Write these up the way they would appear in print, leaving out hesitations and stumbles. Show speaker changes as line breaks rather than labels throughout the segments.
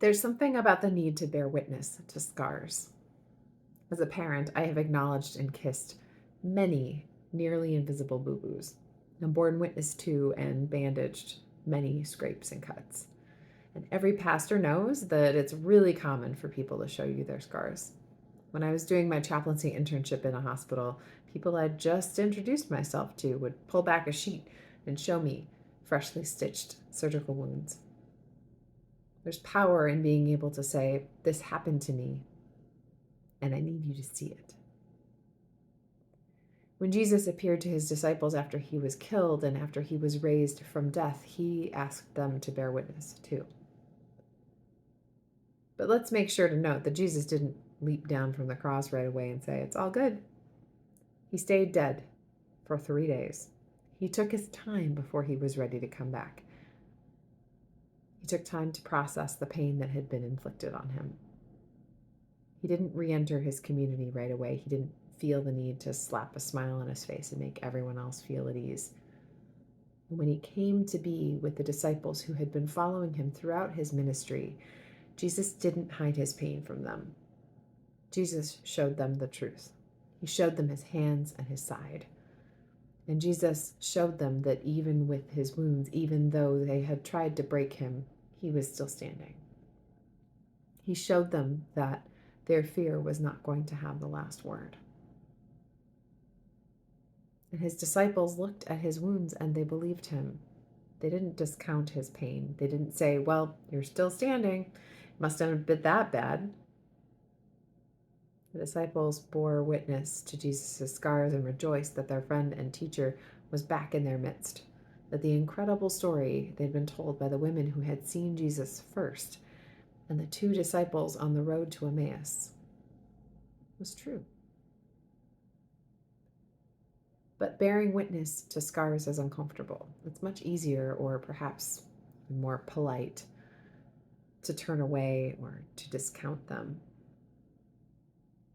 There's something about the need to bear witness to scars. As a parent, I have acknowledged and kissed many nearly invisible boo boos, and borne witness to and bandaged many scrapes and cuts. And every pastor knows that it's really common for people to show you their scars. When I was doing my chaplaincy internship in a hospital, people I'd just introduced myself to would pull back a sheet and show me freshly stitched surgical wounds. There's power in being able to say, "This happened to me, and I need you to see it." When Jesus appeared to his disciples after he was killed and after he was raised from death, he asked them to bear witness too. But let's make sure to note that Jesus didn't leap down from the cross right away and say, "It's all good." He stayed dead for 3 days. He took his time before he was ready to come back. He took time to process the pain that had been inflicted on him. He didn't re-enter his community right away. He didn't feel the need to slap a smile on his face and make everyone else feel at ease. And when he came to be with the disciples who had been following him throughout his ministry, Jesus didn't hide his pain from them. Jesus showed them the truth. He showed them his hands and his side. And Jesus showed them that even with his wounds, even though they had tried to break him, he was still standing. He showed them that their fear was not going to have the last word. And his disciples looked at his wounds and they believed him. They didn't discount his pain. They didn't say, "Well, you're still standing. It must have been that bad." The disciples bore witness to Jesus' scars and rejoiced that their friend and teacher was back in their midst, that the incredible story they'd been told by the women who had seen Jesus first and the two disciples on the road to Emmaus was true. But bearing witness to scars is uncomfortable. It's much easier, or perhaps more polite, to turn away or to discount them.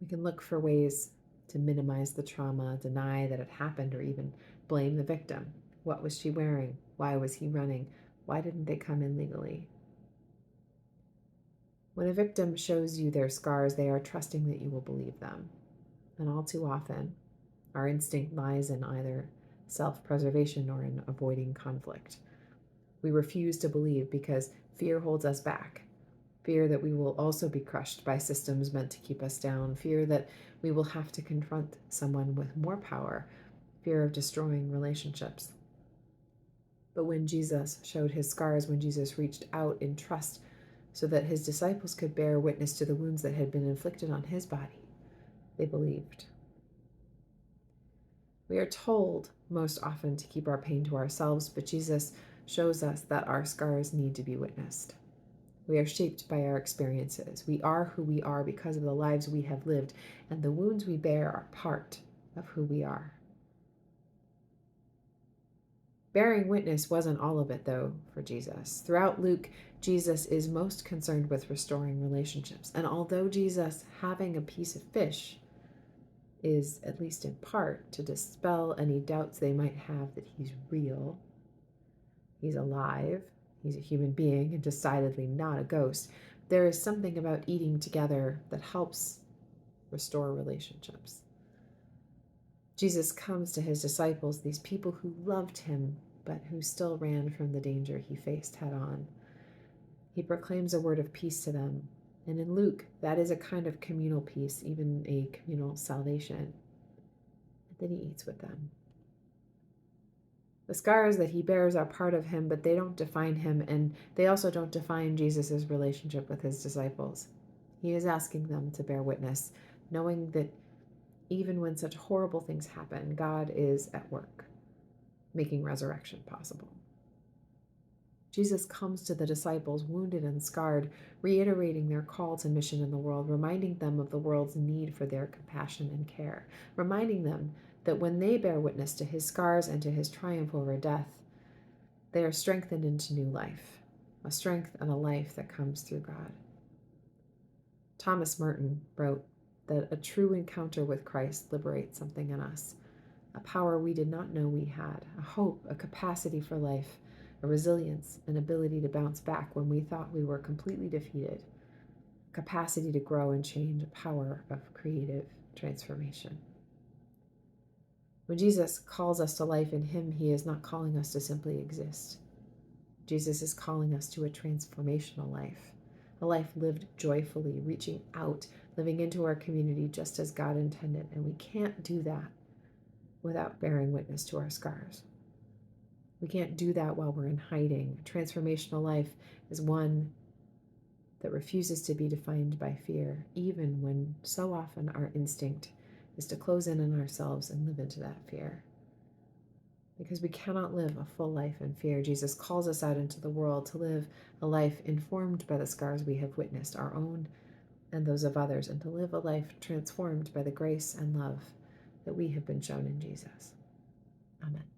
We can look for ways to minimize the trauma, deny that it happened, or even blame the victim. What was she wearing? Why was he running? Why didn't they come in legally? When a victim shows you their scars, they are trusting that you will believe them. And all too often, our instinct lies in either self-preservation or in avoiding conflict. We refuse to believe because fear holds us back. Fear that we will also be crushed by systems meant to keep us down. Fear that we will have to confront someone with more power. Fear of destroying relationships. But when Jesus showed his scars, when Jesus reached out in trust so that his disciples could bear witness to the wounds that had been inflicted on his body, they believed. We are told most often to keep our pain to ourselves, but Jesus shows us that our scars need to be witnessed. We are shaped by our experiences. We are who we are because of the lives we have lived, and the wounds we bear are part of who we are. Bearing witness wasn't all of it, though, for Jesus. Throughout Luke, Jesus is most concerned with restoring relationships. And although Jesus having a piece of fish is, at least in part, to dispel any doubts they might have that he's real, he's alive, he's a human being, and decidedly not a ghost, there is something about eating together that helps restore relationships. Jesus comes to his disciples, these people who loved him, but who still ran from the danger he faced head on. He proclaims a word of peace to them. And in Luke, that is a kind of communal peace, even a communal salvation. And then he eats with them. The scars that he bears are part of him, but they don't define him, and they also don't define Jesus' relationship with his disciples. He is asking them to bear witness, knowing that even when such horrible things happen, God is at work, making resurrection possible. Jesus comes to the disciples wounded and scarred, reiterating their call to mission in the world, reminding them of the world's need for their compassion and care, reminding them that when they bear witness to his scars and to his triumph over death, they are strengthened into new life, a strength and a life that comes through God. Thomas Merton wrote that a true encounter with Christ liberates something in us, a power we did not know we had, a hope, a capacity for life, a resilience, an ability to bounce back when we thought we were completely defeated, capacity to grow and change, a power of creative transformation. When Jesus calls us to life in Him, He is not calling us to simply exist. Jesus is calling us to a transformational life, a life lived joyfully, reaching out, living into our community just as God intended. And we can't do that without bearing witness to our scars. We can't do that while we're in hiding. A transformational life is one that refuses to be defined by fear, even when so often our instinct is to close in on ourselves and live into that fear. Because we cannot live a full life in fear. Jesus calls us out into the world to live a life informed by the scars we have witnessed, our own and those of others, and to live a life transformed by the grace and love that we have been shown in Jesus. Amen.